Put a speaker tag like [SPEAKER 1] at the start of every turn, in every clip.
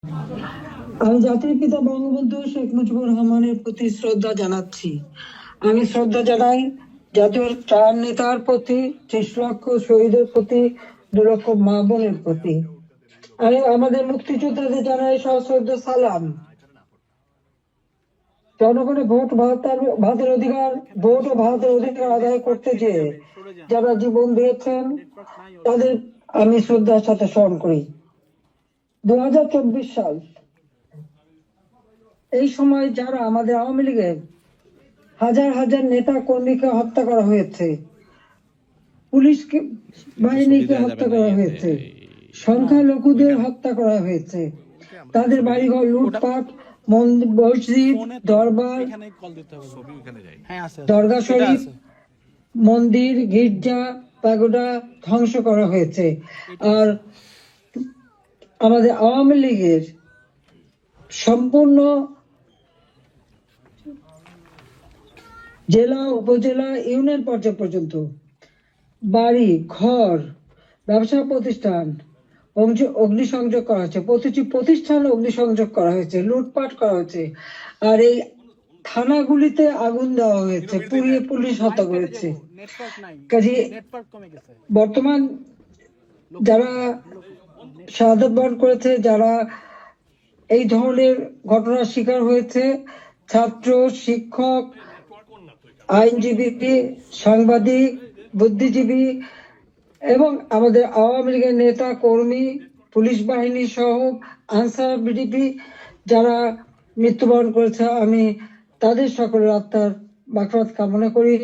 [SPEAKER 1] আমি জাতির পিতা বঙ্গবন্ধু শেখ মুজিবুর রহমানের প্রতি শ্রদ্ধা জানাচ্ছি। আমি শ্রদ্ধা জানাই জাতীয় চার নেতার প্রতি, ৩০ লক্ষ শহীদের প্রতি, ২ লক্ষ মা বোনের প্রতি। আমি আমাদের মুক্তিযোদ্ধাদের জানাই সশ্রদ্ধ সালাম। জনগণের ভারতের অধিকার, ভোট ও ভারতের অধিকার আদায় করতে যেয়ে যারা জীবন দিয়েছেন তাদের আমি শ্রদ্ধার সাথে স্মরণ করি। ২০২৪ সাল, এই সময় যারা আমাদের আওয়ামী লীগের হাজার হাজার নেতা কর্মীকে হত্যা করা হয়েছে, পুলিশ বাহিনীকে হত্যা করা হয়েছে, সংখ্যালঘুদের হত্যা করা হয়েছে, তাদের বাড়িঘর লুটপাট, মসজিদ, দরবার, দরগা শরীফ, মন্দির, গির্জা, প্যাগোডা ধ্বংস করা হয়েছে। আর আমাদের আওয়ামী লীগের সম্পূর্ণ জেলা, উপজেলা, ইউনিয়ন পর্যায় পর্যন্ত বাড়ি ঘর, ব্যবসা প্রতিষ্ঠান অগ্নিসংযোগ করা হয়েছে, প্রতিটি প্রতিষ্ঠান অগ্নিসংযোগ করা হয়েছে, লুটপাট করা হয়েছে। আর এই থানাগুলিতে আগুন দেওয়া হয়েছে, পুড়িয়ে পুলিশ হত্যা করেছে। কাজে বর্তমান যারা শাহাদাত বরণ করেছে, যারা এই ধরনের ঘটনার শিকার হয়েছে, ছাত্র, শিক্ষক, আইনজীবী, সাংবাদিক, বুদ্ধিজীবী এবং আমাদের আওয়ামী লীগের নেতা কর্মী, পুলিশ বাহিনী সহ আনসার বিডিপি যারা মৃত্যুবরণ করেছে, আমি তাদের সকলের আত্মার মাগফিরাত কামনা করি,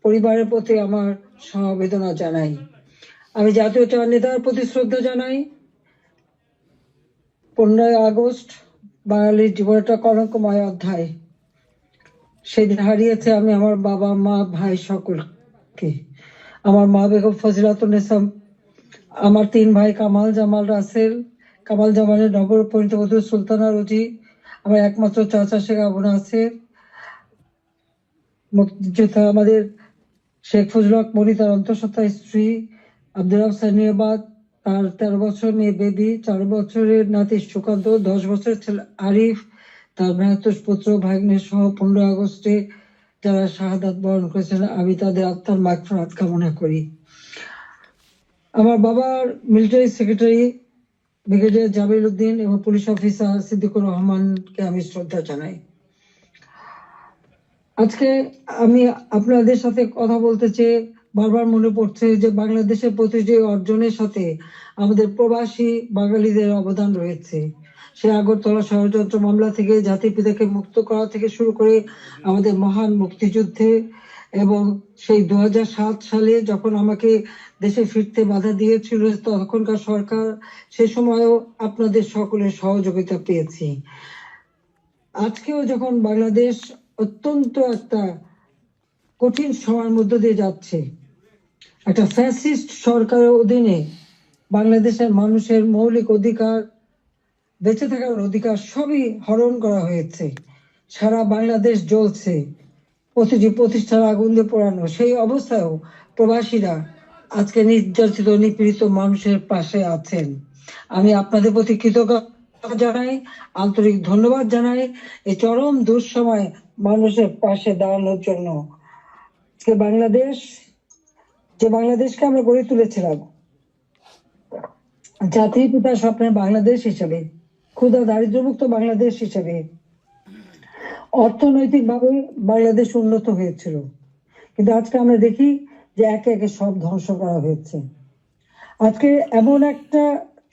[SPEAKER 1] পরিবারের প্রতি আমার সমবেদনা জানাই। আমি জাতীয় চার নেতার প্রতি শ্রদ্ধা জানাই। 15ই আগস্ট বাঙালির জীবনের একটা কলঙ্কময় অধ্যায়। সেদিন হারিয়েছে আমি আমার বাবা, মা, ভাই সকলকে। আমার মা বেগম ফজিলাতুন্নেসা, আমার 3 ভাই কামাল জামাল রাসেল, কামাল জামালের নবপরিণীত বধূ সুলতানা রুজি, আমার একমাত্র চাচা শেখ আবু নাসের, মুক্তিযোদ্ধা আমাদের শেখ ফজলুল হক মনি, তার অন্তঃসত্ত্বা স্ত্রী, আব্দুল রাব সানিয়াবাদ, তার 13 বছর মেয়ে বেবি, 4 বছরের নাতি সুকান্ত, 10 বছরের ছেলে আরিফ, তার ভ্রাতুষ পুত্র ভাগ্নে সহ 15 আগস্টে যারা শাহাদাত বরণ করেছেন, আমি তাদের আত্মার মাগফিরাত কামনা করি। আমার বাবার military secretary brigadier Jamil Uddin এবং পুলিশ অফিসার সিদ্দিকুর রহমানকে আমি শ্রদ্ধা জানাই। আজকে আমি আপনাদের সাথে কথা বলতে চেয়ে বারবার মনে পড়ছে যে বাংলাদেশের প্রতিটি অর্জনের সাথে আমাদের প্রবাসী বাঙালিদের অবদান রয়েছে। সে আগরতলা ষড়যন্ত্র মামলা থেকে জাতির পিতাকে মুক্ত করা থেকে শুরু করে আমাদের মহান মুক্তিযুদ্ধে, এবং সেই 2007 সালে যখন আমাকে দেশে ফিরতে বাধা দিয়েছিল তখনকার সরকার, সে সময়ও আপনাদের সকলের সহযোগিতা পেয়েছি। আজকেও যখন বাংলাদেশ অত্যন্ত একটা কঠিন সময়ের মধ্য দিয়ে যাচ্ছে, একটা ফ্যাসিস্ট সরকারের অধীনে বাংলাদেশের মানুষের মৌলিক অধিকার, বেঁচে থাকার অধিকার সবই হরণ করা হয়েছে। সারা বাংলাদেশ জ্বলছে, প্রতিটি প্রতিষ্ঠান আগুন দিয়ে পোড়ানো। সেই অবস্থায়ও প্রবাসীরা আজকে নির্যাতিত নিপীড়িত মানুষের পাশে আছেন। আমি আপনাদের প্রতি কৃতজ্ঞতা জানাই, আন্তরিক ধন্যবাদ জানাই এই চরম দুঃসময়ে মানুষের পাশে দাঁড়ানোর জন্য। বাংলাদেশ, যে বাংলাদেশকে আমরা গড়ে তুলেছিলাম জাতির পিতার স্বপ্নের বাংলাদেশ হিসেবে, ক্ষুধা দারিদ্র্যমুক্ত বাংলাদেশ হিসেবে, অর্থনৈতিকভাবে বাংলাদেশ উন্নত হয়েছিল, কিন্তু আজকে আমরা দেখি যে একে একে সব ধ্বংস করা হয়েছে। আজকে এমন একটা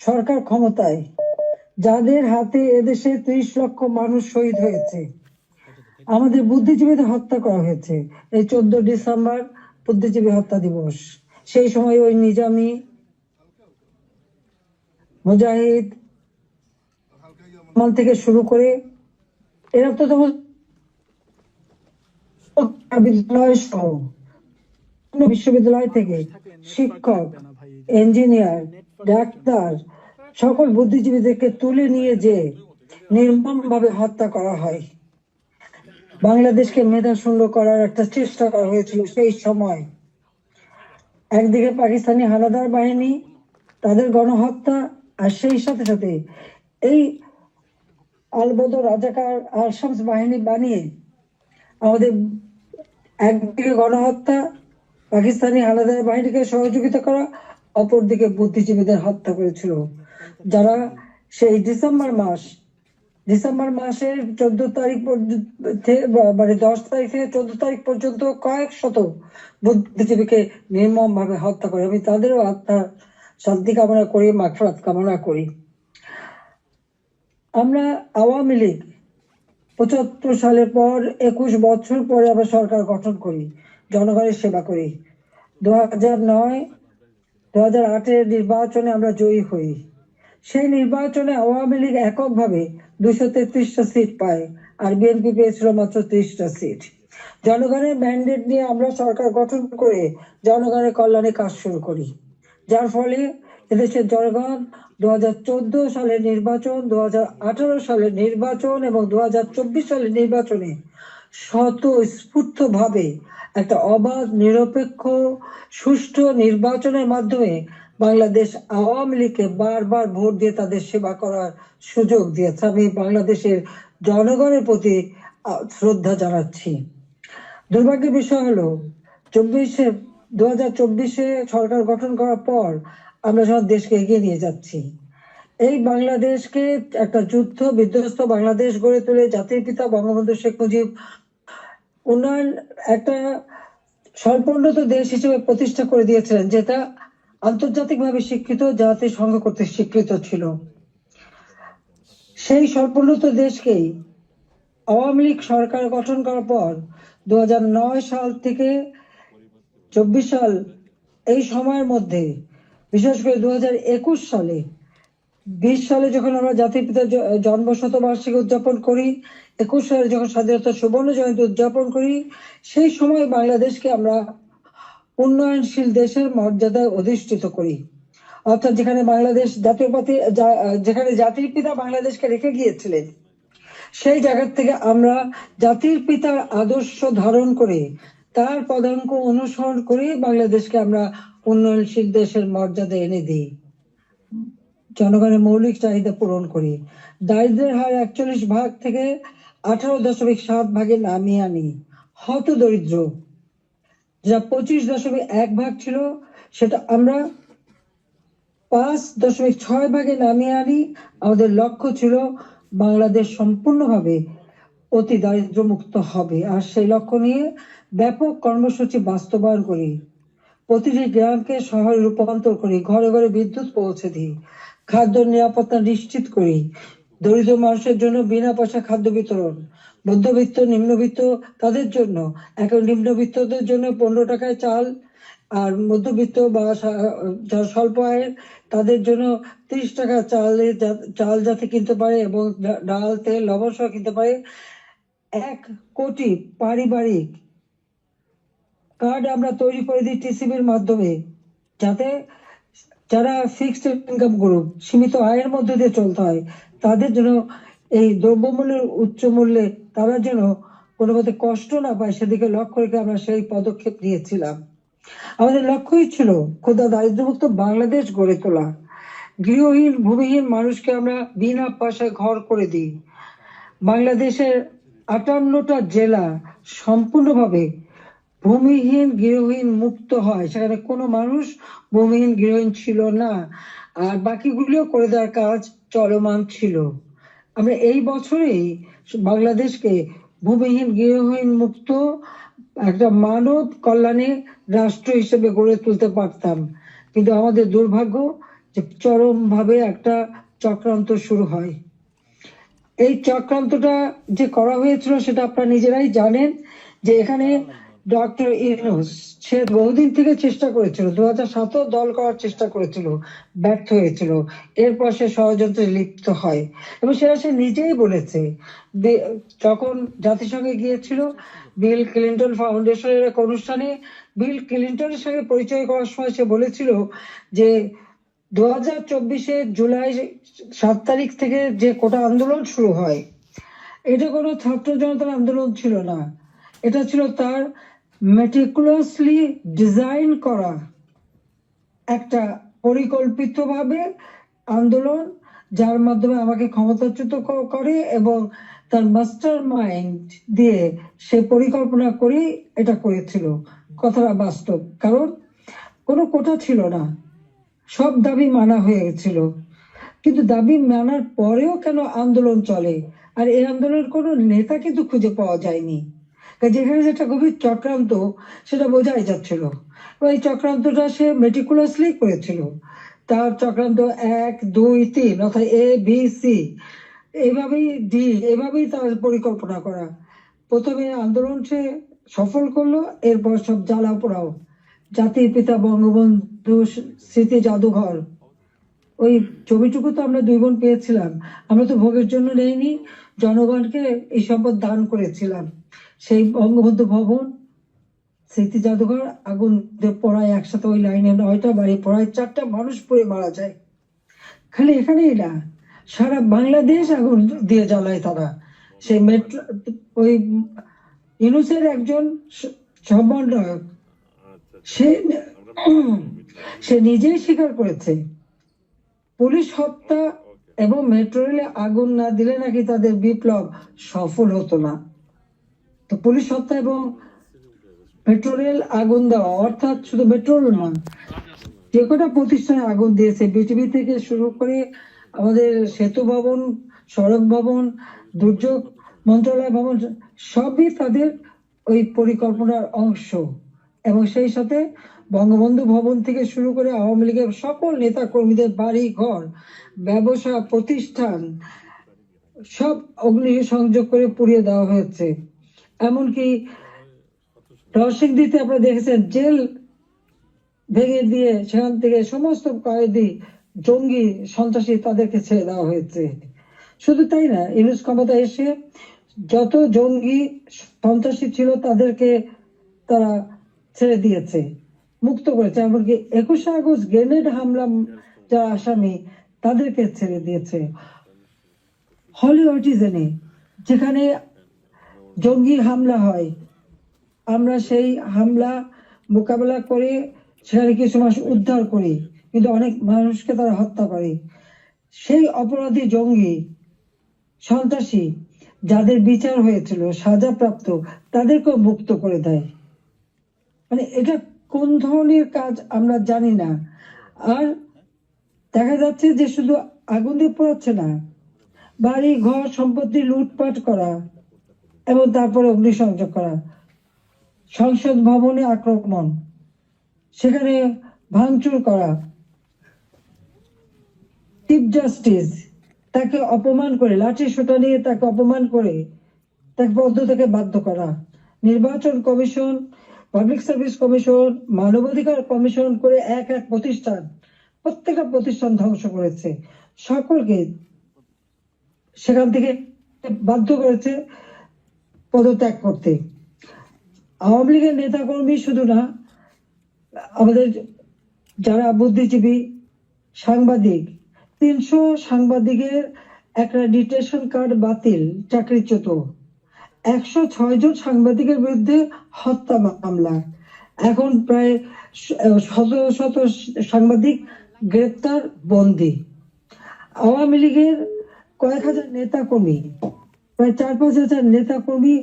[SPEAKER 1] সরকার ক্ষমতায় যাদের হাতে এদেশে 30 লক্ষ মানুষ শহীদ হয়েছে, আমাদের বুদ্ধিজীবীদের হত্যা করা হয়েছে। এই 14 ডিসেম্বর বুদ্ধিজীবী হত্যা দিবস, সেই সময় ওই নিজামী, মুজাহিদ থেকে শুরু করে এরা তো বিদ্যালয় সহ বিশ্ববিদ্যালয় থেকে শিক্ষক, ইঞ্জিনিয়ার, ডাক্তার সকল বুদ্ধিজীবীদেরকে তুলে নিয়ে যে নির্মমভাবে হত্যা করা হয়। বাংলাদেশকে মেধা শূন্য করার একটা চেষ্টা করা হয়েছিল সেই সময়। একদিকে পাকিস্তানি হানাদার বাহিনী, তাদের গণহত্যা, আর সেই সাথে সাথে এই দলবদল রাজাকার আর শামস বাহিনী বানিয়ে আমাদের একদিকে গণহত্যা, পাকিস্তানি হানাদার বাহিনীকে সহযোগিতা করা, অপরদিকে বুদ্ধিজীবীদের হত্যা করেছিল, যারা সেই ডিসেম্বর মাসের 14 তারিখ মানে 10 তারিখ থেকে 14 তারিখ পর্যন্ত কয়েক শত বুদ্ধিজীবীকে নির্মম ভাবে হত্যা করে। আমি তাদেরও আত্মার শান্তি কামনা করি, মাগফিরাত কামনা করি। আমরা আওয়ামী লীগ 75 সালের পর 21 বছর পরে আমরা সরকার গঠন করি, জনগণের সেবা করি। 2008-এর নির্বাচনে আমরা জয়ী হই। সেই নির্বাচনে আওয়ামী লীগ এককভাবে 233টা সিট পায়, আর বিএনপি পেয়েছিল মাত্র 30টা সিট। জনগণের ম্যান্ডেট নিয়ে আমরা সরকার গঠন করে জনগণের কল্যাণে কাজ শুরু করি, যার ফলে এদেশের জনগণ 2014 সালের নির্বাচন, 2018 সালের নির্বাচন এবং 2024 সালের নির্বাচনে স্বতঃস্ফূর্ত ভাবে একটা অবাধ, নিরপেক্ষ, সুষ্ঠু নির্বাচনের মাধ্যমে বাংলাদেশ আওয়ামী লীগকে বারবার ভোট দিয়ে তাদের সেবা করার সুযোগ দিয়েছে। আমি বাংলাদেশের জনগণের প্রতি শ্রদ্ধা জানাচ্ছি। দুর্ভাগ্যের বিষয় হলো 2024-এ সরকার গঠন করার পর আমরা সব দেশকে এগিয়ে নিয়ে যাচ্ছি। এই বাংলাদেশকে একটা যুদ্ধ বিধ্বস্ত বাংলাদেশ গড়ে তুলে জাতির পিতা বঙ্গবন্ধু শেখ মুজিব উন্নয়ন একটা স্বল্পোন্নত দেশ হিসেবে প্রতিষ্ঠা করে দিয়েছিলেন, যেটা আন্তর্জাতিকভাবে স্বীকৃত, জাতিসংঘ কর্তৃক স্বীকৃত ছিল। সেই স্বল্পোন্নত দেশকেই আওয়ামী লীগ সরকার গঠন করার পর 2009 সাল থেকে 24 সাল এই সময়ের মধ্যে, বিশেষ করে 2021 সালে 20 সালে যখন আমরা জাতির পিতার জন্ম শতবার্ষিকী উদযাপন করি, 21 সালে যখন স্বাধীনতা সুবর্ণ জয়ন্তী উদযাপন করি, সেই সময় বাংলাদেশকে আমরা উন্নয়নশীল দেশের মর্যাদায় অধিষ্ঠিত করি। অর্থাৎ যেখানে বাংলাদেশ যেখানে জাতির পিতা বাংলাদেশকে রেখে গিয়েছিলেন, সেই জায়গা থেকে আমরা জাতির পিতার আদর্শ ধারণ করে তার পদাঙ্ক অনুসরণ করে বাংলাদেশকে আমরা উন্নয়নশীল দেশের মর্যাদা এনে দিই, জনগণের মৌলিক চাহিদা পূরণ করি, দারিদ্রের হার 41 ভাগ থেকে 18.7 ভাগে নামিয়ে আনি, হত দরিদ্র যা 25.1 ভাগ ছিল সেটা আমরা 5.6 ভাগে নামিয়ে আনি। আমাদের লক্ষ্য ছিল বাংলাদেশ সম্পূর্ণভাবে অতি দারিদ্র মুক্ত হবে, আর সেই লক্ষ্য নিয়ে ব্যাপক কর্মসূচি বাস্তবায়ন করি। প্রতিটি গ্রামকে শহরে রূপান্তর করি, ঘরে ঘরে বিদ্যুৎ পৌঁছে দিই, খাদ্য নিরাপত্তা নিশ্চিত করি, দরিদ্র মানুষের জন্য বিনা পয়সা খাদ্য বিতরণ, মধ্যবিত্ত নিম্নবিত্ত তাদের জন্য, এখন নিম্নবিত্তদের জন্য 15 টাকায় চাল, আর মধ্যবিত্ত বা যারা স্বল্প আয়ের তাদের জন্য 30 টাকা চাল যাতে কিনতে পারে এবং ডাল, তেল, লবণ সহ কিনতে পারে। 1 কোটি পারিবারিক কার্ড আমরা তৈরি করে দিই টিসিবির মাধ্যমে, যাতে যারা ফিক্সড ইনকাম গ্রুপ, সীমিত আয়ের মধ্যে দিয়ে চলতে হয়, তাদের জন্য এই দ্রব্যমূল্যের উচ্চ মূল্যে তারা যেন কোনো মতে কষ্ট না পায়, সেদিকে লক্ষ্য রেখে আমরা সেই পদক্ষেপ নিয়েছিলাম। আমাদের লক্ষ্যই ছিল ক্ষুধা দারিদ্র্যমুক্ত বাংলাদেশ গড়ে তোলা। গৃহহীন ভূমিহীন মানুষকে আমরা বিনা পয়সায় ঘর করে দিই। বাংলাদেশের 58টা জেলা সম্পূর্ণভাবে ভূমিহীন গৃহহীন মুক্ত হয়, সেখানে কোনো মানুষ ভূমিহীন গৃহহীন ছিল না, আর বাকিগুলিও করে দেওয়ার কাজ চলমান ছিল। আমরা এই বছরেই বাংলাদেশকে ভূমিহীন গৃহহীন মুক্ত একটা মানব কল্যাণে রাষ্ট্র হিসেবে গড়ে তুলতে পারতাম, কিন্তু আমাদের দুর্ভাগ্য যে চরম ভাবে একটা চক্রান্ত শুরু হয়। এই চক্রান্তটা যে করা হয়েছিল সেটা আপনারা নিজেরাই জানেন, যে এখানে ডক্টর ইউনূস সে বহুদিন থেকে চেষ্টা করেছিল, 2007 দল করার চেষ্টা করেছিল, ব্যর্থ হয়েছিল, এরপর সে ষড়যন্ত্রে লিপ্ত হয় এবং সে নিজেই বলেছে, যখন জাতিসংঘে গিয়েছিল বিল ক্লিন্টন ফাউন্ডেশনের এক অনুষ্ঠানে বিল ক্লিন্টনের সঙ্গে পরিচয় করার সময় সে বলেছিল যে 2024 জুলাই 7 তারিখ থেকে যে কোটা আন্দোলন শুরু হয়, এটা কোনো ছাত্র জনতার আন্দোলন ছিল না, এটা ছিল তার মেটিকুলাসলি ডিজাইন করা একটা পরিকল্পিতভাবে আন্দোলন, যার মাধ্যমে আমাকে ক্ষমতাচ্যুত করে এবং তার মাস্টার মাইন্ড দিয়ে সে পরিকল্পনা করে এটা করেছিল। কথাটা বাস্তব, কারণ কোনো কোটা ছিল না, সব দাবি মানা হয়ে গেছিল। কিন্তু দাবি মানার পরেও কেন আন্দোলন চলে, আর এই আন্দোলনের কোনো নেতা কিন্তু খুঁজে পাওয়া যায়নি। যেখানে যেটা গভীর চক্রান্ত সেটা বোঝাই যাচ্ছিল। এই চক্রান্তটা সে মেটিকুলাসলি করেছিল। তার চক্রান্ত 1, 2, 3 অর্থাৎ ABC, এভাবেই এভাবেই তার পরিকল্পনা করা। প্রথমে আন্দোলন সে সফল করলো, এরপর সব জ্বালা পোড়াও। জাতির পিতা বঙ্গবন্ধু স্মৃতি জাদুঘর, ওই ছবিটুকু তো আমরা 2 বোন পেয়েছিলাম। আমরা তো ভোগের জন্য নেইনি, জনগণকে এই সম্পদ দান করেছিলাম। সেই বঙ্গবন্ধু ভবন, স্মৃতি জাদুঘর আগুন পড়ায় একসাথে, ওই লাইনে 9টা বাড়ি পড়ায়, 4টা মানুষ পড়ে মারা যায়। খালি এখানেই না, সারা বাংলাদেশ আগুন দিয়ে জ্বালায় তারা। সেই মেট্রো, ওই ইউনূসের একজন সমন্বয়ক, সে সে নিজেই স্বীকার করেছে পুলিশ হত্যা এবং মেট্রো রেলে আগুন না দিলে নাকি তাদের বিপ্লব সফল হতো না। তো পুলিশ হত্যা এবং মেট্রো রেল আগুন দেওয়া, অর্থাৎ শুধু মেট্রো রেল না, যে কটা প্রতিষ্ঠানে আগুন দিয়েছে, বিটিভি থেকে শুরু করে আমাদের সেতু ভবন, সড়ক ভবন, দুর্যোগ মন্ত্রণালয় ভবন, সবই তাদের ওই পরিকল্পনার অংশ। এবং সেই সাথে বঙ্গবন্ধু ভবন থেকে শুরু করে আওয়ামী লীগের সকল নেতা কর্মীদের বাড়ি ঘর, ব্যবসা প্রতিষ্ঠান সব অগ্নি সংযোগ করে পুড়িয়ে দেওয়া হয়েছে। এমনকি নরসিংদীতে আপনারা দেখেছেন, জেল ভেঙে দিয়ে সেখান থেকে সমস্ত কয়েদি, জঙ্গি, সন্ত্রাসী তাদেরকে ছেড়ে দেওয়া হয়েছে। শুধু তাই না, ইউনূস ক্ষমতা এসে যত জঙ্গি সন্ত্রাসী ছিল তাদেরকে তারা ছেড়ে দিয়েছে, মুক্ত করেছে। এমনকি 21শে আগস্ট গ্রেনেড হামলা যারা আসামি তাদেরকে ছেড়ে দিয়েছে। হলি অটিজেনে যেখানে জঙ্গি হামলা হয়, আমরা সেই হামলা মোকাবেলা করে সেখানে কিছু মানুষ উদ্ধার করি, কিন্তু অনেক মানুষকে তারা হত্যা করে। সেই অপরাধী জঙ্গি সন্ত্রাসী যাদের বিচার হয়েছিল, সাজাপ্রাপ্ত, তাদেরকেও মুক্ত করে দেয়। মানে এটা কোন ধরনের কাজ আমরা জানি না। আর দেখা যাচ্ছে যে শুধু আগুন দিয়ে পোড়াচ্ছে না, বাড়ি ঘর সম্পত্তি লুটপাট করা এবং তারপরে অগ্নিসংযোগ করা, সংসদ ভবনে আক্রমণ, সেখানে ভাঙচুর করা, চিফ জাস্টিস তাকে অপমান করে, লাঠি সোটা নিয়ে তাকে অপমান করে তাকে পদ থেকে বাধ্য করা, নির্বাচন কমিশন, পাবলিক সার্ভিস কমিশন, মানবাধিকার কমিশন করে এক এক প্রতিষ্ঠান, প্রত্যেকটা প্রতিষ্ঠান ধ্বংস করেছে। সকলকে সেখান থেকে বাধ্য করেছে পদত্যাগ করতে। আওয়ামী লীগের নেতাকর্মী শুধু না, আমাদের যারা বুদ্ধিজীবী, সাংবাদিক, 300 সাংবাদিকের অ্যাক্রেডিটেশন কার্ড বাতিল, চাকরিচ্যুত। 106 জন সাংবাদিকের বিরুদ্ধে হত্যা মামলা। এখন প্রায় শত সাংবাদিক গ্রেপ্তার, বন্দী। আওয়ামী লীগের কয়েক হাজার নেতা কর্মী, প্রায় 4-5 হাজার নেতা কর্মী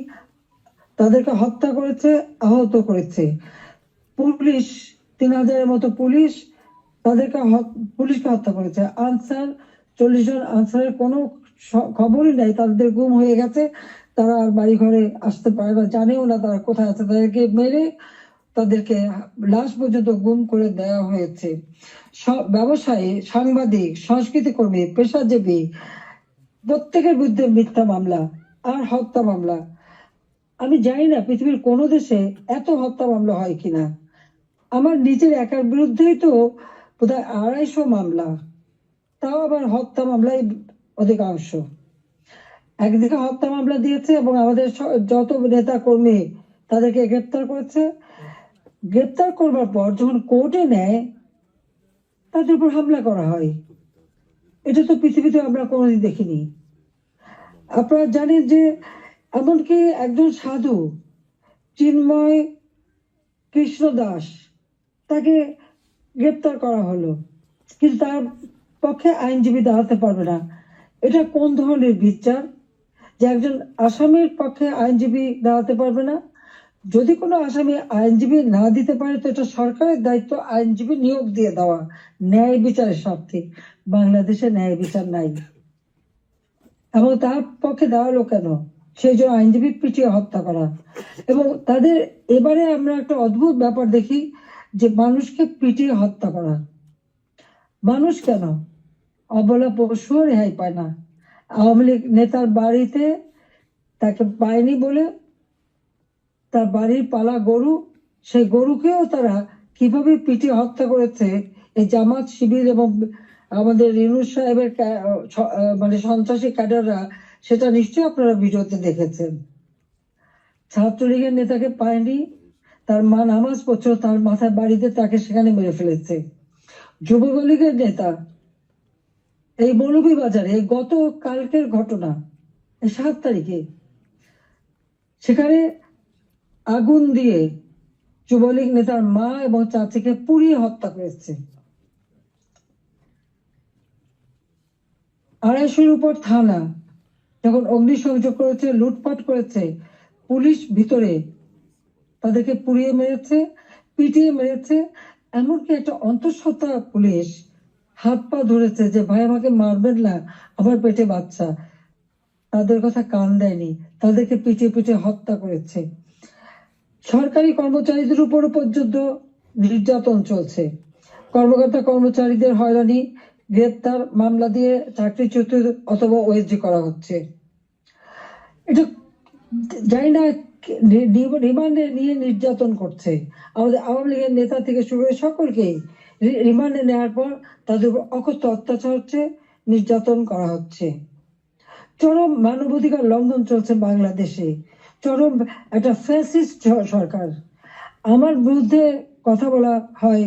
[SPEAKER 1] তাদেরকে হত্যা করেছে, আহত করেছে। পুলিশ 3000-এর মতো পুলিশ পুলিশকে হত্যা করেছে। আনসার 40 জন আনসারের কোনো খবরই নাই, তাদের গুম হয়ে গেছে, তারা আর বাড়ি ঘরে আসতে পারে না, জানেও না তারা কোথায় আছে। তাদেরকে মেরে তাদেরকে লাশ পর্যন্ত গুম করে দেওয়া হয়েছে। ব্যবসায়ী, সাংবাদিক, সংস্কৃতি কর্মী, পেশাজীবী প্রত্যেকের বিরুদ্ধে মিথ্যা মামলা আর হত্যা মামলা। আমি জানি না পৃথিবীর কোন দেশে এত হত্যা মামলা হয় কিনা। আমার নিজের একার বিরুদ্ধেই তো বোধহয় 250 মামলা, তাও আবার হত্যা মামলাই অধিকাংশ। একদিকে হত্যা মামলা দিয়েছে এবং আমাদের যত নেতা কর্মী তাদেরকে গ্রেপ্তার করেছে। গ্রেপ্তার করবার পর যখন কোর্টে নেয়, তাদের উপর হামলা করা হয়। এটা তো পৃথিবীতে আমরা কোনোদিন দেখিনি। আপনারা জানেন যে এমনকি একজন সাধু, চিন্ময় কৃষ্ণ দাস, তাকে গ্রেপ্তার করা হলো, কিন্তু তার পক্ষে আইনজীবী দাঁড়াতে পারবে না, এটা কোন ধরনের বিচার? যে একজন আসামির পক্ষে আইনজীবী দাঁড়াতে পারবে না? যদি কোনো আসামি আইনজীবী না দিতে পারে তো এটা সরকারের দায়িত্ব আইনজীবী নিয়োগ দিয়ে দেওয়া ন্যায় বিচারের স্বার্থে। বাংলাদেশে ন্যায় বিচার নাই, এবং তার পক্ষে দাঁড়ালো কেন? সেই জন্য আইনজীবী পিটিয়ে হত্যা করা। এবং তাদের এবারে আমরা একটা অদ্ভুত ব্যাপার দেখি যে মানুষকে পিটিয়ে হত্যা করা। মানুষ কেন? অবলা পশুও রেহাই পায় না। আওয়ামী লীগ নেতার বাড়িতে তাকে পায়নি বলে তার বাড়ির পালা গরু, সেই গরুকেও তারা কিভাবে পিটিয়ে হত্যা করেছে এই জামাত শিবির এবং আমাদের ইউনূস সাহেবের মানে সন্ত্রাসী ক্যাডাররা, সেটা নিশ্চয়ই আপনারা ভিডিওতে দেখেছেন। ছাত্রলীগের নেতাকে পায়নি, তার মা নামাজ পড়ছিল, তার মাথায় বাড়িতে তাকে সেখানে মেরে ফেলেছে। যুবলীগের নেতা এই মৌলভীবাজারে গত কালকের ঘটনা, 7 তারিখে সেখানে আগুন দিয়ে যুবলীগ নেতার মা এবং চাচিকে পুড়িয়ে হত্যা করেছে। 250-র উপর থানা যখন অগ্নিসংযোগ করেছে, লুটপাট করেছে, পুলিশ ভিতরে তাদেরকে পুড়িয়ে মেরেছে, পিটিয়ে মেরেছে। এমনকি একটা অন্তঃসত্ত্বা পুলিশ হাত পা ধরেছে যে ভাই আমাকে মারবেন না, আমার পেটে বাচ্চা। তাদের কথা কান দেয়নি, তাদেরকে পিটিয়ে পিটিয়ে হত্যা করেছে। সরকারি কর্মচারীদের উপরও পর্যন্ত নির্যাতন চলছে। কর্মকর্তা কর্মচারীদের হয়রানি, গ্রেপ্তার, মামলা দিয়ে চাকরিচ্যুত অথবা ওএসডি করা হচ্ছে। এটা জানি না রিমান্ডে নিয়ে নির্যাতন করছে। আমাদের আওয়ামী লীগের নেতা থেকে শুরু করে সকলকেই রিমান্ডে নেওয়ার পর তাদের উপর অকথ্য অত্যাচার হচ্ছে, নির্যাতন করা হচ্ছে। চরম মানবাধিকার লঙ্ঘন চলছে বাংলাদেশে, চরম একটা ফ্যাসিস্ট সরকার। আমার বিরুদ্ধে কথা বলা হয়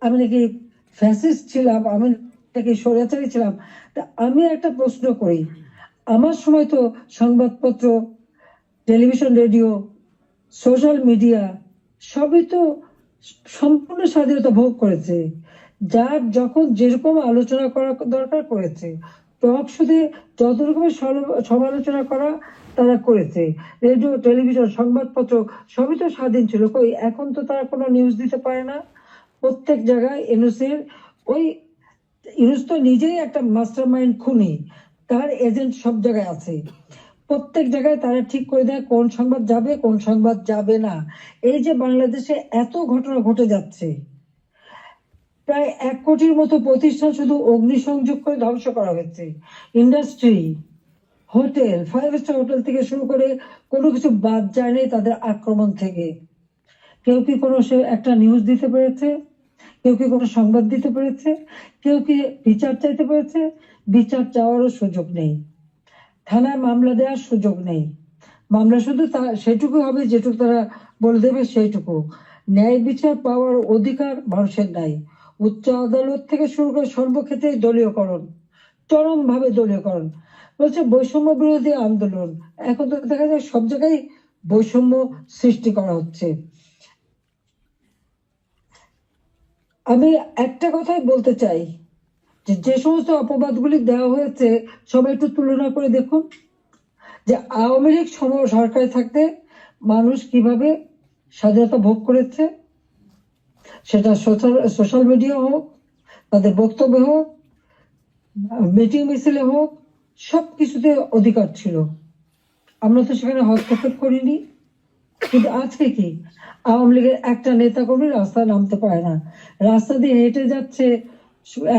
[SPEAKER 1] আমি নাকি ফ্যাসিস্ট ছিলাম, আমি নাকি স্বৈরাচারী ছিলাম। তা আমি একটা প্রশ্ন করি, আমার সময় তো সংবাদপত্র, টেলিভিশন, রেডিও, সোশ্যাল মিডিয়া সবই তো সম্পূর্ণ স্বাধীনতা ভোগ করেছে। যার যখন যেরকম আলোচনা করা দরকার করেছে, টক শোতে যত রকমের সমালোচনা করা তারা করেছে। রেডিও, টেলিভিশন, সংবাদপত্র সবই তো স্বাধীন ছিল। কই এখন তো তারা কোনো নিউজ দিতে পারে না। প্রত্যেক জায়গায় ইউনূসের ওই ইউনূস তো নিজেই একটা মাস্টার মাইন্ড খুনি, তার এজেন্ট সব জায়গায় আছে। প্রত্যেক জায়গায় তারা ঠিক করে দেয় কোন সংবাদ যাবে কোন সংবাদ যাবে না। এই যে বাংলাদেশে এত ঘটনা ঘটে যাচ্ছে, প্রায় 1 কোটির মতো প্রতিষ্ঠান শুধু অগ্নিসংযোগ করে ধ্বংস করা হয়েছে। ইন্ডাস্ট্রি, হোটেল, 5 স্টার হোটেল থেকে শুরু করে কোনো কিছু বাদ যায়নি তাদের আক্রমণ থেকে। কেউ কি কোনো সে একটা নিউজ দিতে পেরেছে? কেউ কি কোনো সংবাদ দিতে পেরেছে? কেউ কি বিচার চাইতে পেরেছে? বিচার চাওয়ারও সুযোগ নেই, থানায় মামলা দেওয়ার সুযোগ নেই। মামলা শুধু সেটুকু হবে যেটুকু তারা বলে দেবে সেইটুকু। ন্যায় বিচার পাওয়ার অধিকার মানুষের নাই। উচ্চ আদালত থেকে শুরু করে সর্বক্ষেত্রে দলীয়করণ, চরম ভাবে দলীয়করণ। বলছে বৈষম্য বিরোধী আন্দোলন, এখন তো দেখা যায় সব জায়গায় বৈষম্য সৃষ্টি করা হচ্ছে। আমি একটা কথাই বলতে চাই, যে সমস্ত অপবাদগুলি দেওয়া হয়েছে সবাই একটু তুলনা করে দেখুন যে আওয়ামী লীগ সরকারে থাকতে মানুষ কিভাবে স্বাধীনতা ভোগ করেছে। সেটা সোশ্যাল মিডিয়া হোক, তাদের বক্তব্য হোক, মিটিং মিছিলে হোক, সবকিছুতে অধিকার ছিল। আমরা তো সেখানে হস্তক্ষেপ করিনি। কিন্তু আজকে কি আওয়ামী লীগের একটা নেতা কর্মী রাস্তায় নামতে পারে না, রাস্তা দিয়ে হেঁটে যাচ্ছে,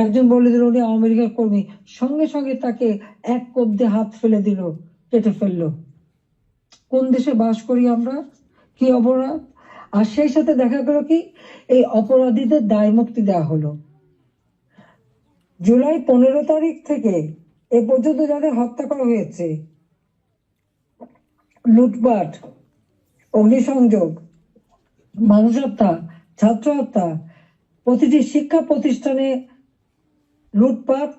[SPEAKER 1] একজন বলে দিল উনি আওয়ামী লীগের কর্মী, সঙ্গে সঙ্গে তাকে এক কোপ দিয়ে হাত ফেলে দিল, কেটে ফেললো। কোন দেশে বাস করি আমরা? কি অপরাধ! আর সেই সাথে দেখা গেল কি এই অপরাধীদের দায় মুক্তি দেওয়া হলো। জুলাই 15 তারিখ থেকে এ পর্যন্ত যাদের হত্যা করা হয়েছে, লুটপাট, অগ্নিসংযোগ, মানুষ হত্যা, ছাত্র হত্যা, প্রতিটি শিক্ষা প্রতিষ্ঠানে লুটপাট,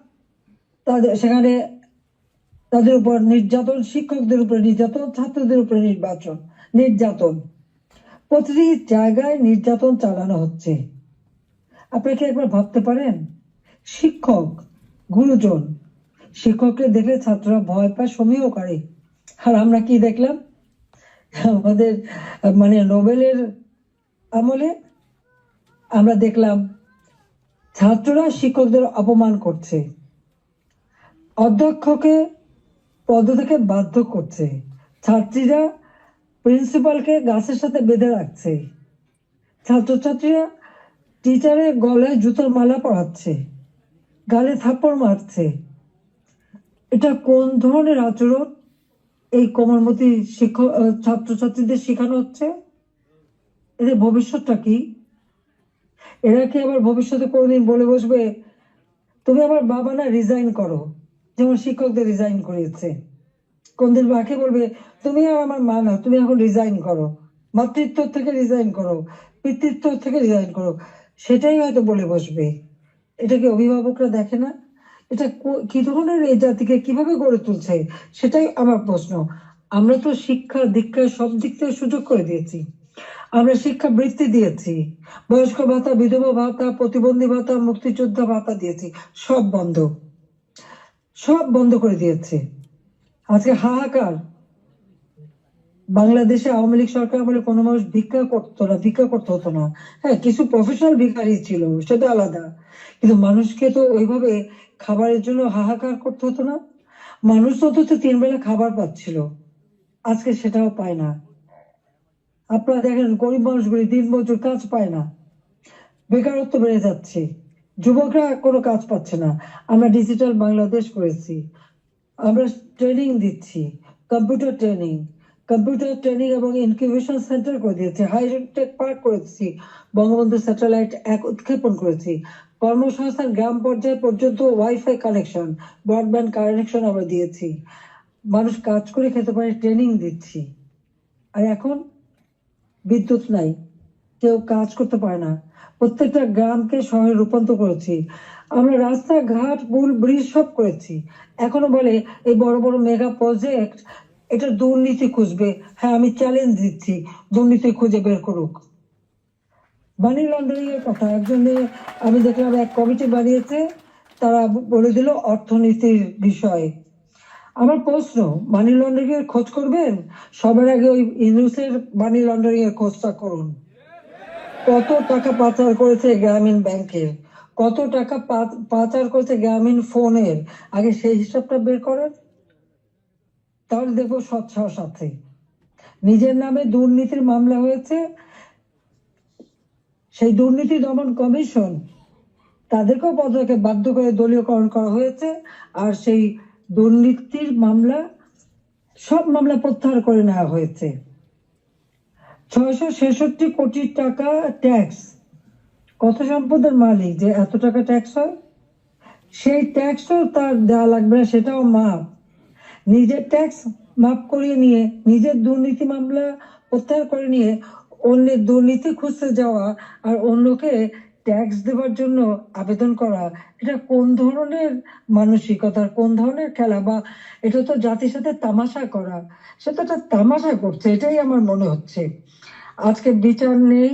[SPEAKER 1] তাদের সেখানে তাদের উপর নির্যাতন, শিক্ষকদের উপরে নির্যাতন, ছাত্রদের উপরে নির্যাতন, প্রতিটি জায়গায় নির্যাতন চালানো হচ্ছে। আপনি কি একবার ভাবতে পারেন শিক্ষক গুরুজন। শিক্ষককে দেখলে ছাত্ররা ভয় পায়, সমীহ করে। আর আমরা কি দেখলাম আমাদের মানে নোবেলের আমলে? আমরা দেখলাম ছাত্ররা শিক্ষকদের অপমান করছে, অধ্যক্ষকে পদ থেকে বাধ্য করছে, ছাত্রীরা প্রিন্সিপালকে গাছের সাথে বেঁধে রাখছে, ছাত্রছাত্রীরা টিচারের গলায় জুতোর মালা পরাচ্ছে, গালে থাপ্পড় মারছে। এটা কোন ধরনের আচরণ এই কোমলমতি শিক্ষক ছাত্রছাত্রীদের শেখানো হচ্ছে? এদের ভবিষ্যৎটা কি? এরা কি আবার ভবিষ্যতে কোনোদিন বলে বসবে তুমি আমার বাবা না, রিজাইন করো, যেমন শিক্ষকদের রিজাইন করিয়েছে? কোনদিন মাকে বলবে তুমি আর আমার মা না, তুমি এখন রিজাইন করো, মাতৃত্ব থেকে রিজাইন করো, পিতৃত্ব থেকে রিজাইন করো? সেটাই হয়তো বলে বসবে। এটা কি অভিভাবকরা দেখে না? এটা কি ধরনের এই জাতিকে কিভাবে গড়ে তুলছে, সেটাই আমার প্রশ্ন। আমরা তো শিক্ষা দীক্ষা সব দিক থেকে সুযোগ করে দিয়েছি, আমরা শিক্ষা বৃত্তি দিয়েছি, বয়স্ক ভাতা, বিধবা ভাতা, প্রতিবন্ধী ভাতা, মুক্তিযোদ্ধা ভাতা দিয়েছি, সব বন্ধ, সব বন্ধ করে দিয়েছে। আজকে হাহাকার। বাংলাদেশে আওয়ামী লীগ সরকার আমলে কোনো মানুষ ভিক্ষা করতে হতো না। হ্যাঁ, কিছু প্রফেশনাল ভিখারি ছিল, সেটা আলাদা, কিন্তু মানুষকে তো ওইভাবে খাবারের জন্য হাহাকার করতে হতো না। মানুষ তো অন্তত 3 বেলা খাবার পাচ্ছিল, আজকে সেটাও পায় না। আপনারা দেখেন গরিব মানুষগুলি দিনমজুর, কাজ পায় না, বেকারত্ব বেড়ে যাচ্ছে, যুবকরা কোনো কাজ পাচ্ছে না। আমরা ডিজিটাল বাংলাদেশ করেছি, আমরা ট্রেনিং দিচ্ছি, কম্পিউটার ট্রেনিং এবং ইনকিউবেশন সেন্টার করে দিয়েছি, হাইটেক পার্ক করেছি, বঙ্গবন্ধু স্যাটেলাইট 1 উৎক্ষেপণ করেছি, কর্মসংস্থান গ্রাম পর্যায়ে পর্যন্ত ওয়াইফাই কানেকশন, ব্রডব্যান্ড কানেকশন আমরা দিয়েছি, মানুষ কাজ করে খেতে পারে, ট্রেনিং দিচ্ছি। আর এখন বিদ্যুৎ নাই, কেউ কাজ করতে পারে না, প্রত্যেকটা গ্রামকে শহরে রূপান্তর করেছি, আমরা রাস্তাঘাট পুল ব্রিজ সব করেছি। এখনো বলে এই বড় বড় মেগা প্রজেক্ট, এটা দুর্নীতি খুঁজবে। হ্যাঁ, আমি চ্যালেঞ্জ দিচ্ছি, দুর্নীতি খুঁজে বের করুক। মানি লন্ডারিং এর কথা একজনে, আমি দেখলাম এক কমিটি বানিয়েছে, তারা বলে দিল অর্থনীতির বিষয়ে। আমার প্রশ্ন, মানি লন্ডারিং এর খোঁজ করবেন? সবার আগে ওই ইউনুসের মানি লন্ডারিং এর খোঁজটা করুন। কত টাকা পাচার করেছে গ্রামীণ ব্যাংকের, কত টাকা পাচার করেছে গ্রামীণ ফোনের, আগে সেই হিসাবটা বের করেন, তাহলে দেখবো স্বচ্ছ সাথে। নিজের নামে দুর্নীতির মামলা হয়েছে, সেই দুর্নীতি দমন কমিশন, তাদেরকেও পদকে বাধ্য করে দলীয়করণ করা হয়েছে, আর সেই দুর্নীতির মামলা, সব মামলা প্রত্যাহার করে নেওয়া হয়েছে। 666 কোটি টাকা ট্যাক্স, কত সম্পদের মালিক যে এত টাকা ট্যাক্স হয়? সেই ট্যাক্সও তার দেওয়া লাগবে না, সেটাও মাপ। নিজের ট্যাক্স মাপ করিয়ে নিয়ে, নিজের দুর্নীতি মামলা প্রত্যাহার করে নিয়ে অন্যের দুর্নীতি খুঁজতে যাওয়া আর অন্যকে ট্যাক্স দেওয়ার জন্য আবেদন করা, এটা কোন ধরনের মানসিকতার, কোন ধরনের খেলা? বা এটা তো জাতির সাথে তামাশা করা, সেটা একটা তামাশা করছে, এটাই আমার মনে হচ্ছে। আজকে বিচার নেই,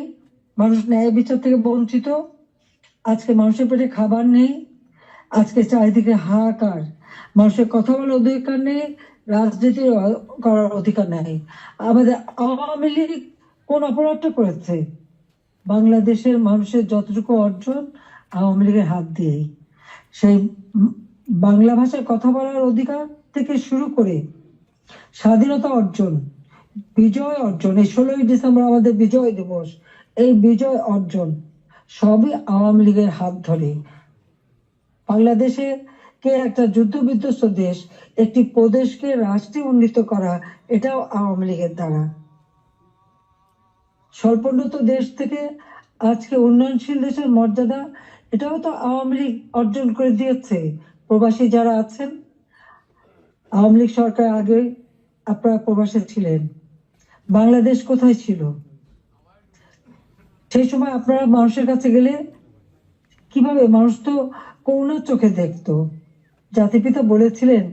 [SPEAKER 1] মানুষ ন্যায় বিচার থেকে বঞ্চিত, আজকে মানুষের পেটে খাবার নেই, আজকে চারিদিকে হাহাকার, মানুষের কথা বলার অধিকার নেই, রাজনীতি করার অধিকার নেই। আমাদের আওয়ামী লীগ কোন অপরাধটা করেছে? বাংলাদেশের মানুষের যতটুকু অর্জন আওয়ামী লীগের হাত দিয়েই, সেই বাংলা ভাষায় কথা বলার অধিকার থেকে শুরু করে স্বাধীনতা অর্জন, বিজয় অর্জন, এই 16ই ডিসেম্বর আমাদের বিজয় দিবস, এই বিজয় অর্জন সবই আওয়ামী লীগের হাত ধরে। বাংলাদেশে কে একটা যুদ্ধ বিধ্বস্ত দেশ, একটি প্রদেশকে রাষ্ট্রে উন্নীত করা, এটাও আওয়ামী লীগের দ্বারা। স্বল্পোন্নত দেশ থেকে আজকে উন্নয়নশীল দেশের মর্যাদা, এটাও তো আওয়ামী লীগ অর্জন করে দিয়েছে। প্রবাসী যারা আছেন, আওয়ামী লীগ সরকার আগে আপনারা প্রবাসী ছিলেন, বাংলাদেশ কোথায় ছিল? সেই সময় আপনারা মানুষের কাছে গেলে কিভাবে, মানুষ তো করুণার চোখে দেখতো। জাতিপিতা বলেছিলেন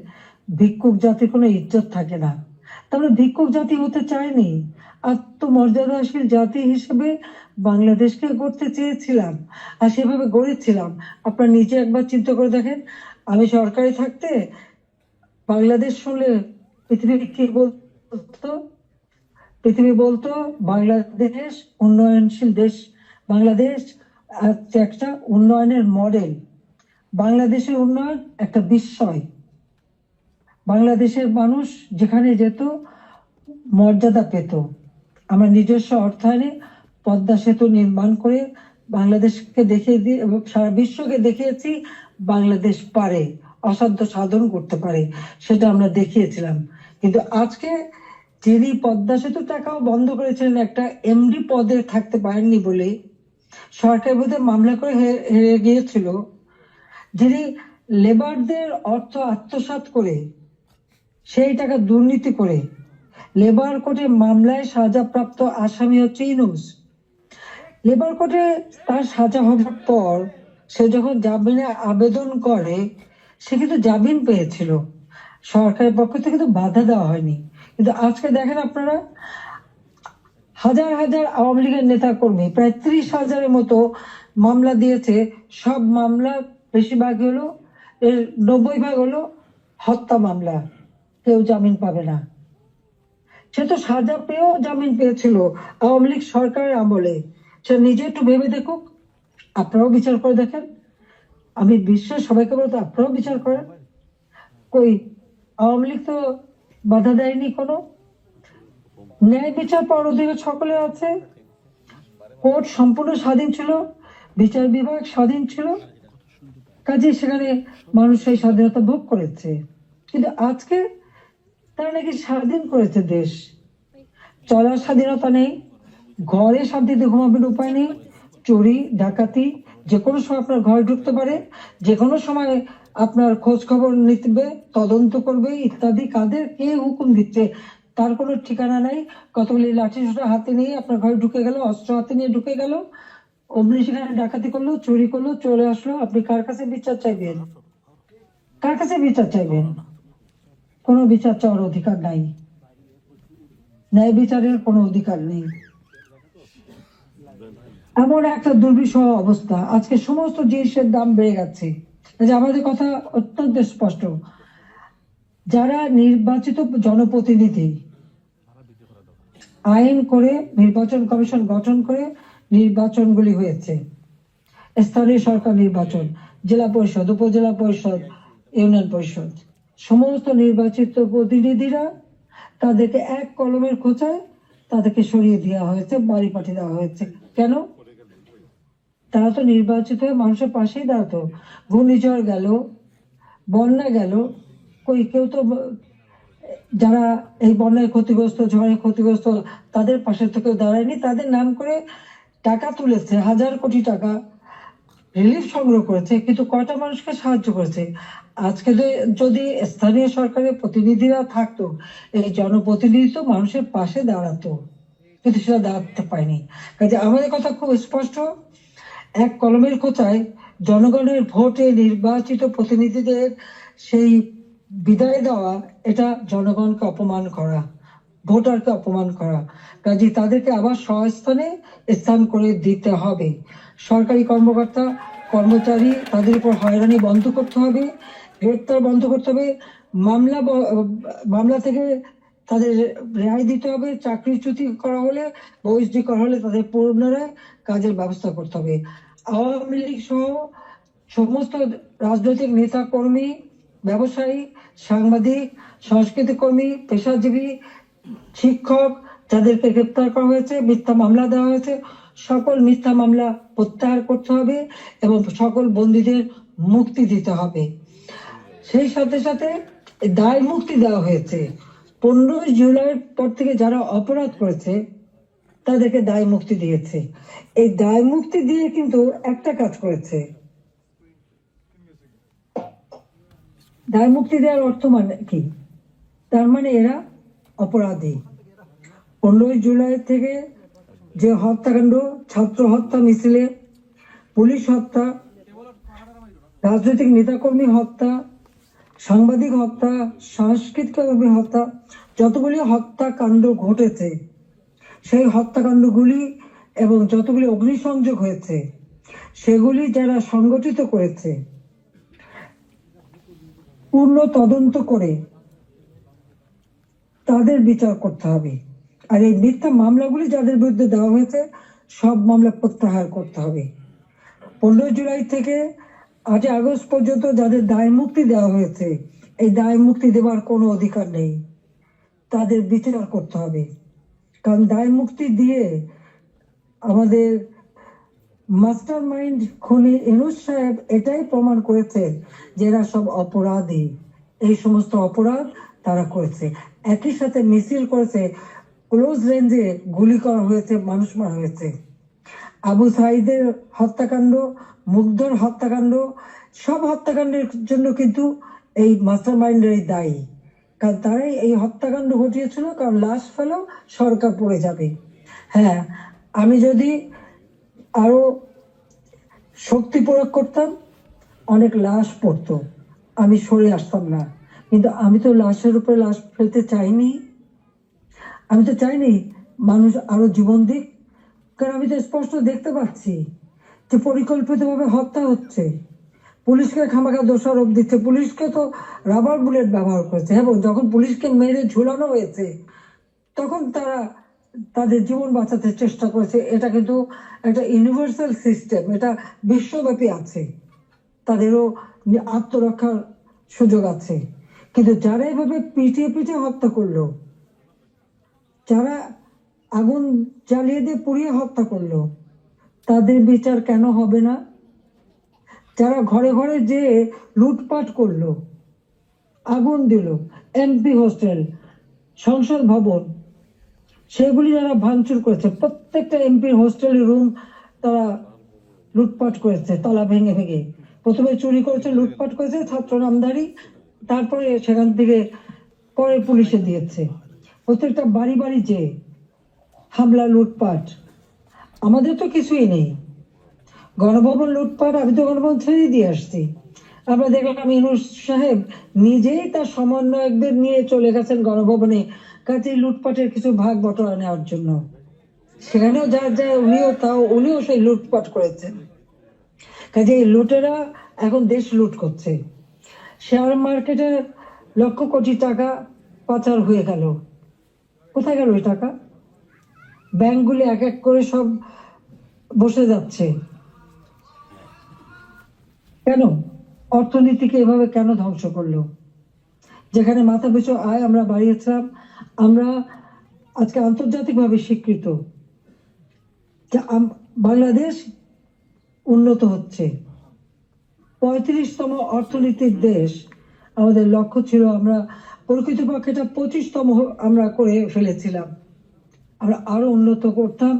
[SPEAKER 1] ভিক্ষুক জাতির কোনো ইজ্জত থাকে না, তাহলে ভিক্ষুক জাতি হতে চায়নি, আত্মমর্যাদাশীল জাতি হিসেবে বাংলাদেশকে গড়তে চেয়েছিলাম, আর সেভাবে গড়েছিলাম। আপনারা নিজে একবার চিন্তা করে দেখেন, আমি সরকারি থাকতে বাংলাদেশ শুনলে পৃথিবী কি বলতো? পৃথিবী বলতো বাংলাদেশ উন্নয়নশীল দেশ, বাংলাদেশ একটা উন্নয়নের মডেল, বাংলাদেশের উন্নয়ন একটা বিস্ময়। বাংলাদেশের মানুষ যেখানে যেত মর্যাদা পেত। আমরা নিজস্ব অর্থায়নে পদ্মা সেতু নির্মাণ করে বাংলাদেশকে দেখিয়ে দিয়ে এবং সারা বিশ্বকে দেখিয়েছি বাংলাদেশ পারে, অসাধ্য সাধন করতে পারে, সেটা আমরা দেখিয়েছিলাম। কিন্তু আজকে যিনি পদ্মা সেতু টাকাও বন্ধ করেছিলেন একটা এমডি পদে থাকতে পারেননি বলে সরকার বোধে মামলা করে হেরে গিয়েছিল, যিনি লেবারদের অর্থ আত্মসাৎ করে সেই টাকা দুর্নীতি করে লেবার কোর্টে মামলায় সাজাপ্রাপ্ত আসামি হচ্ছে ইউনূস। লেবার কোর্টে তার সাজা হওয়ার পর সে যখন জামিনে আবেদন করে সে কিন্তু জামিন পেয়েছিল, সরকারের পক্ষ থেকে কিন্তু বাধা দেওয়া হয়নি। কিন্তু আজকে দেখেন আপনারা, হাজার হাজার আওয়ামী লীগের নেতা কর্মী প্রায় 30,000-এর মতো মামলা দিয়েছে। সব মামলা বেশিরভাগ হলো, 90% হলো হত্যা মামলা, কেউ জামিন পাবে না। সে তো সাজা পেয়েও জামিন পেয়েছিল আওয়ামী লীগ সরকারের আমলে। সে নিজে একটু ভেবে দেখুক, আপনারাও বিচার করে দেখেন। আমি বিশ্বের সবাইকে বলতে আপনারাও বিচার করেন। কই আওয়ামী লীগ তো বাধা দেয়নি কোনো। ন্যায় বিচার পাওয়ার অধিকার সকলে আছে, কোর্ট সম্পূর্ণ স্বাধীন ছিল, বিচার বিভাগ স্বাধীন ছিল, কাজে সেখানে মানুষ সেই স্বাধীনতা ভোগ করেছে। কিন্তু আজকে তারা নাকি স্বাধীন করেছে দেশ, চলার স্বাধীনতা নেই, ঘরে শান্তিতে ঘুমাবেন উপায় নেই, চুরি ডাকাতি যে কোনো সময় আপনার ঘরে ঢুকতে পারে, যে কোনো সময় আপনার খোঁজ খবর নিতে, তদন্ত করবে ইত্যাদি। কাদের কে হুকুম দিচ্ছে তার কোনো ঠিকানা নাই। কতগুলি লাঠি সোটা হাতে নিয়ে আপনার ঘরে ঢুকে গেল, অস্ত্র হাতে নিয়ে ঢুকে গেল, অমনি সেখানে ডাকাতি করলো, চুরি করলো, চলে আসলো। আপনি কার কাছে বিচার চাইবেন? কার কাছে বিচার চাইবেন? কোনো বিচার চাওয়ার অধিকার নাই, ন্যায় বিচারের কোনো অধিকার নেই। এমন একটা দুর্বিষহ অবস্থা, আজকে সমস্ত জিনিসের দাম বেড়ে গেছে। আমাদের কথা অত্যন্ত স্পষ্ট, যারা নির্বাচিত জনপ্রতিনিধি আইন করে নির্বাচন কমিশন গঠন করে নির্বাচনগুলি হয়েছে, স্থানীয় সরকার নির্বাচন, জেলা পরিষদ, উপজেলা পরিষদ, ইউনিয়ন পরিষদ, সমস্ত নির্বাচিত প্রতিনিধিরা তাদেরকে এক কলমের খোঁচায় তাদেরকে সরিয়ে দেওয়া হয়েছে, বাড়ি পাঠিয়ে দেওয়া হয়েছে। কেন? তারা তো নির্বাচিত হয়ে মানুষের পাশেই দাঁড়াতো। ঘূর্ণিঝড় গেল, বন্যা গেল, কই কেউ তো যারা এই বন্যায় ক্ষতিগ্রস্ত, ঝড়ে ক্ষতিগ্রস্ত তাদের পাশে তো কেউ দাঁড়ায়নি। তাদের নাম করে টাকা তুলেছে, হাজার কোটি টাকা রিলিফ সংগ্রহ করেছে, কিন্তু কয়টা মানুষকে সাহায্য করেছে? আজকে যদি স্থানীয় সরকারের প্রতিনিধিরা থাকতো, এই জনপ্রতিনিধি তো মানুষের পাশে দাঁড়াতো, কিন্তু সেটা দাঁড়াতে পায়নি। কাজে আমাদের কথা খুব স্পষ্ট, এক কলমের খোঁচায় জনগণের ভোটে নির্বাচিত প্রতিনিধিদের সেই বিদায় দেওয়া, এটা জনগণকে অপমান করা, ভোটারকে অপমান করা। কাজে তাদেরকে আবার স্বস্থানে স্থান করে দিতে হবে। সরকারি কর্মকর্তা কর্মচারী তাদের উপর হয়রানি বন্ধ করতে হবে, গ্রেপ্তার বন্ধ করতে হবে, মামলা থেকে তাদের রেহাই দিতে হবে, চাকরিচ্যুতি করা হলে, বহিষ্কৃতি করা হলে তাদের পুনরায় কাজের ব্যবস্থা করতে হবে। আওয়ামী লীগ সহ সমস্ত রাজনৈতিক নেতা কর্মী, ব্যবসায়ী, সাংবাদিক, সংস্কৃতি কর্মী, পেশাজীবী, শিক্ষক যাদেরকে গ্রেপ্তার করা হয়েছে, মিথ্যা মামলা দেওয়া হয়েছে, সকল মিথ্যা মামলা প্রত্যাহার করতে হবে এবং সকল বন্দীদের মুক্তি দিতে হবে। সেই সাথে সাথে দায় মুক্তি দেওয়া হয়েছে। 15 জুলাইয়ের পর থেকে যারা অপরাধ করেছে তাদেরকে দায় মুক্তি দিয়েছে। এই দায় মুক্তি দিয়ে কিন্তু একটা কাজ করেছে, দায় মুক্তি দেওয়ার অর্থ মানে কি? তার মানে এরা অপরাধী। 15 জুলাই থেকে যে হত্যাকাণ্ড, ছাত্র হত্যা মিছিলে, পুলিশ হত্যা, রাজনৈতিক নেতাকর্মী হত্যা, সাংবাদিক হত্যা, সাংস্কৃতিক কর্মী হত্যা, যতগুলি হত্যাকাণ্ড ঘটেছে, সেই হত্যাকাণ্ডগুলি এবং যতগুলি অগ্নিসংযোগ হয়েছে সেগুলি যারা সংগঠিত করেছে পূর্ণ তদন্ত করে তাদের বিচার করতে হবে। আর এই মিথ্যা মামলাগুলি যাদের বিরুদ্ধে দেওয়া হয়েছে সব মামলা প্রত্যাহার করতে হবে। 15 জুলাই থেকে 8 আগস্ট পর্যন্ত যাদের দায় মুক্তি দেওয়া হয়েছে, এই দায় মুক্তি দেওয়ার কোনো অধিকার নেই, তাদের বিচার করতে হবে। কারণ দায় মুক্তি দিয়ে আমাদের মাস্টার মাইন্ড খুনি ইউনূস সাহেব এটাই প্রমাণ করেছে যে এরা সব অপরাধী, এই সমস্ত অপরাধ তারা করেছে। একই সাথে মিছিল করেছে, ক্লোজ রেঞ্জে গুলি করা হয়েছে, মানুষ মারা হয়েছে। আবু সাঈদের হত্যাকাণ্ড, মুগ্ধর হত্যাকাণ্ড, সব হত্যাকাণ্ডের জন্য কিন্তু এই মাস্টার মাইন্ডেরই দায়ী। কারণ তারাই এই হত্যাকাণ্ড ঘটিয়েছিল, কারণ লাশ ফেলেও সরকার পড়ে যাবে। হ্যাঁ, আমি যদি আরো শক্তি প্রয়োগ করতাম অনেক লাশ পড়তো, আমি সরে আসতাম না। কিন্তু আমি তো লাশের উপরে লাশ ফেলতে চাইনি, আমি তো চাইনি মানুষ আরো জীবন দিক। কারণ আমি তো স্পষ্ট দেখতে পাচ্ছি যে পরিকল্পিতভাবে হত্যা হচ্ছে। পুলিশকে খামাখা দোষারোপ দিচ্ছে, পুলিশকে তো রাবার বুলেট ব্যবহার করেছে এবং যখন পুলিশকে মেরে ঝুলানো হয়েছে তখন তারা তাদের জীবন বাঁচাতে চেষ্টা করেছে। এটা কিন্তু একটা ইউনিভার্সাল সিস্টেম, এটা বিশ্বব্যাপী আছে, তাদেরও আত্মরক্ষার সুযোগ আছে। কিন্তু যারা এভাবে পিটিয়ে পিটিয়ে হত্যা করলো, যারা আগুন জ্বালিয়ে দিয়ে পুড়িয়ে হত্যা করলো, তাদের বিচার কেন হবে না? যারা ঘরে ঘরে যে লুটপাট করলো, আগুন দিল, এমপি হোস্টেল, সংসদ ভবন, সেগুলি যারা ভাঙচুর করেছে, প্রত্যেকটা এমপির হোস্টেলের রুম তারা লুটপাট করেছে তালা ভেঙে ভেঙে। প্রথমে চুরি করেছে, লুটপাট করেছে ছাত্র নামধারী, তারপরে সেখান থেকে পরে পুলিশে দিয়েছে। প্রত্যেকটা বাড়ি বাড়ি যে হামলা, লুটপাট। আমাদের তো কিছুই নেই, গণভবন লুটপাট, আমি তো গণভবন ছেড়ে দিয়ে আসছি। আমরা দেখলাম ইউনূস সাহেব নিজেই তার সমন্বয়কদের নিয়ে চলে গেছেন গণভবনে, কাজে লুটপাটের কিছু ভাগ বটরা নেওয়ার জন্য। সেখানেও যা যায় উনিও সেই লুটপাট করেছেন। কাজে এই লুটেরা এখন দেশ লুট করছে। শেয়ার মার্কেটে লক্ষ কোটি টাকা পাচার হয়ে গেল, কোথায় গেল ওই টাকা? ব্যাংকগুলি এক এক করে সব বসে যাচ্ছে। কেন? অর্থনীতিকে এভাবে কেন ধ্বংস করলো? যেখানে মাথা পিছু আয় আমরা বাড়িয়েছিলাম, আমরা আজকে আন্তর্জাতিকভাবে স্বীকৃত যে বাংলাদেশ উন্নত হচ্ছে, 35তম অর্থনীতির দেশ আমাদের লক্ষ্য ছিল। আমরা প্রকৃতপক্ষে এটা 25তম আমরা করে ফেলেছিলাম। আমরা আরো উন্নত করতাম,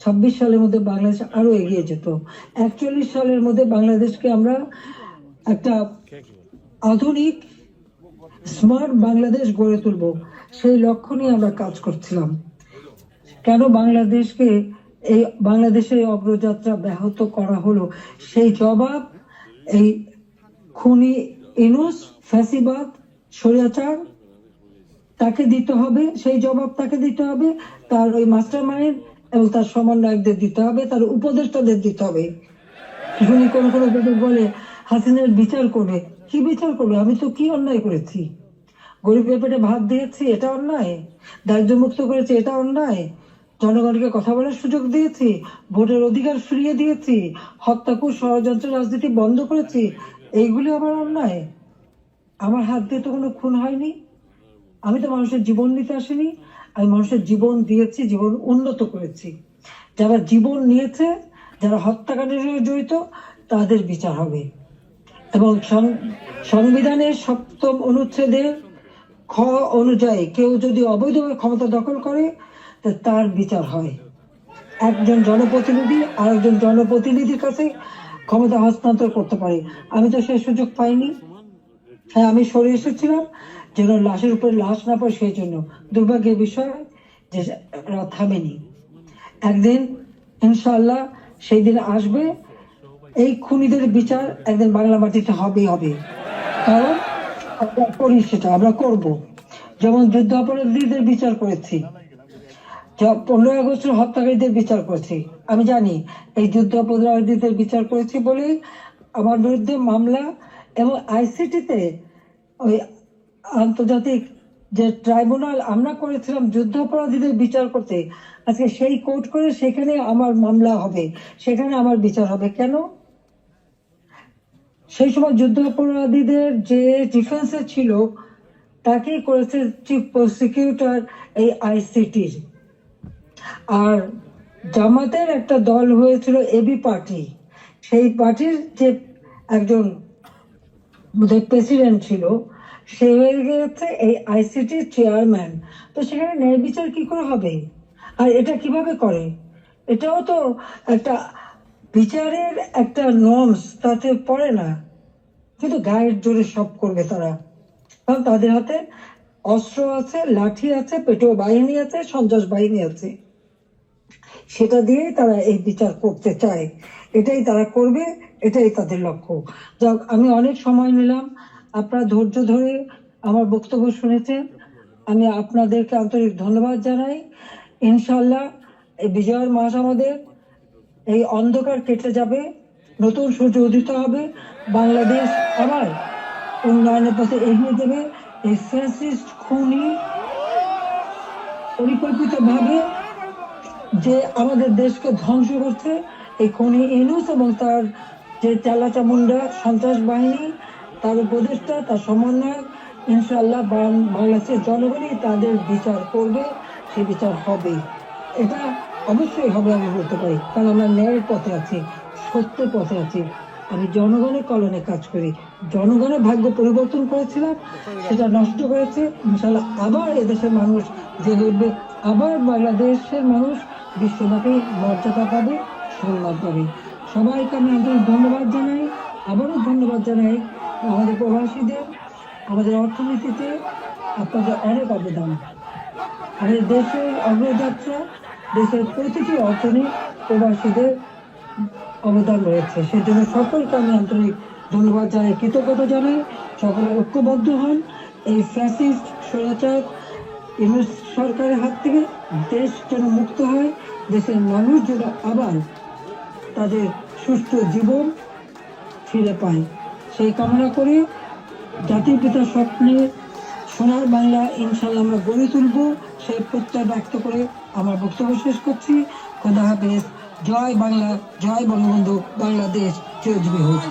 [SPEAKER 1] 26 সালের মধ্যে বাংলাদেশ আরো এগিয়ে যেত। 41 সালের মধ্যে বাংলাদেশকে আমরা একটা আধুনিক স্মার্ট বাংলাদেশ গড়ে তুলব, সেই লক্ষ্য নিয়ে আমরা কাজ করছিলাম। কেন বাংলাদেশকে এই বাংলাদেশের অগ্রযাত্রা ব্যাহত করা হলো, সেই জবাব এই খুনি ইউনূস, ফ্যাসিবাদ, স্বৈরাচার, তাকে দিতে হবে। সেই জবাব তাকে দিতে হবে, তার ওই মাস্টার মাইন্ড এবং তার সমন্বয়কদের দিতে হবে, তার উপদেষ্টাদের দিতে হবে। শুনি কোনো কোনো বলে হাসিনার বিচার করবে। কি বিচার করবে? আমি তো কি অন্যায় করেছি? গরিবের পেটে ভাত দিয়েছি, এটা অন্যায়? দারিদ্র মুক্ত করেছি, এটা অন্যায়? জনগণকে কথা বলার সুযোগ দিয়েছি, ভোটের অধিকার ফিরিয়ে দিয়েছি, হত্যাকুশ ষড়যন্ত্র রাজনীতি বন্ধ করেছি, এইগুলি আমার অন্যায়? আমার হাত দিয়ে তো কোনো খুন হয়নি, আমি তো মানুষের জীবন নিতে আসিনি, আমি মানুষের জীবন দিয়েছি, জীবন উন্নত করেছি। যারা জীবন নিয়েছে, যারা হত্যাকাণ্ডের সঙ্গে জড়িত, তাদের বিচার হবে। এবং সংবিধানের 7ম অনুচ্ছেদের খ অনুযায়ী কেউ যদি অবৈধভাবে ক্ষমতা দখল করে তার বিচার হয়। একজন জনপ্রতিনিধি আর একজন জনপ্রতিনিধির কাছে ক্ষমতা হস্তান্তর করতে পারে। আমি তো সেই সুযোগ পাইনি। হ্যাঁ, আমি সরে এসেছিলাম যেন লাশের উপরে লাশ না পড়ে, সেই জন্য। দুর্ভাগ্যের বিষয় যে থামেনি। একদিন ইনশাআল্লাহ সেই দিন আসবে, এই খুনিদের বিচার একদিন বাংলা মাটিতে হবেই হবে। কারণ আমরা করি, সেটা আমরা করব। যেমন যুদ্ধ অপরাধীদের বিচার করেছি, 15 আগস্টের হত্যাকারীদের বিচার করেছি। আমি জানি এই যুদ্ধ অপরাধীদের বিচার করেছি বলেই আমার বিরুদ্ধে মামলা এবং আইসিটিতে ওই আন্তর্জাতিক যে ট্রাইব্যুনাল আমরা করেছিলাম যুদ্ধাপরাধীদের বিচার করতে, আজকে সেই কোর্ট করে সেখানে আমার মামলা হবে, সেখানে আমার বিচার হবে কেন? সেই সময় যুদ্ধাপরাধীদের যে ডিফেন্সে ছিল তাকেই করেছে চিফ প্রসিকিউটর এই আইসিটির। আর জামাতের একটা দল হয়েছিল এবি পার্টি, সেই পার্টির যে একজন প্রেসিডেন্ট ছিল সে হয়ে গেছে এই আইসিটির চেয়ারম্যান। তো সেখানে ন্যায় বিচার কি করে হবে? আর এটা কিভাবে করে? এটাও তো একটা বিচারের একটা নর্মস তাতে পড়ে না, কিন্তু গায়ের জোরে সব করবে তারা, কারণ তাদের হাতে অস্ত্র আছে, লাঠি আছে, পেটোয়া বাহিনী আছে, সন্ত্রাস বাহিনী আছে, সেটা দিয়েই তারা এই বিচার করতে চায়, এটাই তারা করবে, এটাই তাদের লক্ষ্য। যাক, আমি অনেক সময় নিলাম, আপনারা ধৈর্য ধরে আমার বক্তব্য শুনেছেন, আমি আপনাদেরকে আন্তরিক ধন্যবাদ জানাই। ইনশাল্লাহ এই বিজয়ের মাস আমাদের, এই অন্ধকার কেটে যাবে, নতুন সূর্য উদিত হবে, বাংলাদেশ আবার উন্নয়নের পথে এগিয়ে দেবে। এই ফ্যাসিস্ট খুনি পরিকল্পিতভাবে যে আমাদের দেশকে ধ্বংস করছে, এই খুনি ইউনূস এবং তার যে চালাচামুন্ডা সন্ত্রাস বাহিনী, তার উপদেষ্টা, তার সমন্বয়ক, ইনশাআল্লাহ বাংলাদেশের জনগণই তাদের বিচার করবে, সে বিচার হবে, এটা অবশ্যই হবে আমি বলতে পারি, কারণ আমরা ন্যায়ের পথে আছি, সত্য পথে আছি। আমি জনগণের কল্যাণে কাজ করি, জনগণের ভাগ্য পরিবর্তন করেছিলাম, সেটা নষ্ট করেছে। ইনশাআল্লাহ আবার এদেশের মানুষ জেগে উঠবে, আবার বাংলাদেশের মানুষ বিশ্বব্যাপী মর্যাদা পাবে, সম্মান পাবে। সবাইকে আমি আন্তরিক ধন্যবাদ জানাই, আবারও ধন্যবাদ জানাই আমাদের প্রবাসীদের, আমাদের অর্থনীতিতে আপনাদের অনেক অবদান, আমাদের দেশের অগ্রযাত্রা, দেশের প্রতিটি অর্থনী প্রবাসীদের অবদান রয়েছে, সেজন্য সকলকে আমি আন্তরিক ধন্যবাদ জানাই, কৃতজ্ঞতা জানাই। সকলে ঐক্যবদ্ধ হন, এই ফ্যাসিস্ট স্বৈরাচার ইউনূস সরকারের হাত থেকে দেশ যেন মুক্ত হয়, দেশের মানুষ যেন আবার তাদের সুস্থ জীবন ফিরে পায়, সেই কামনা করে জাতির পিতার স্বপ্নে সোনার বাংলা ইনশাল্লাহ আমরা গড়ে তুলব, সেই প্রত্যয় ব্যক্ত করে আমার বক্তব্য শেষ করছি। খোদা হাফেজ। জয় বাংলা, জয় বঙ্গবন্ধু, বাংলাদেশ চিরজীবী হোক।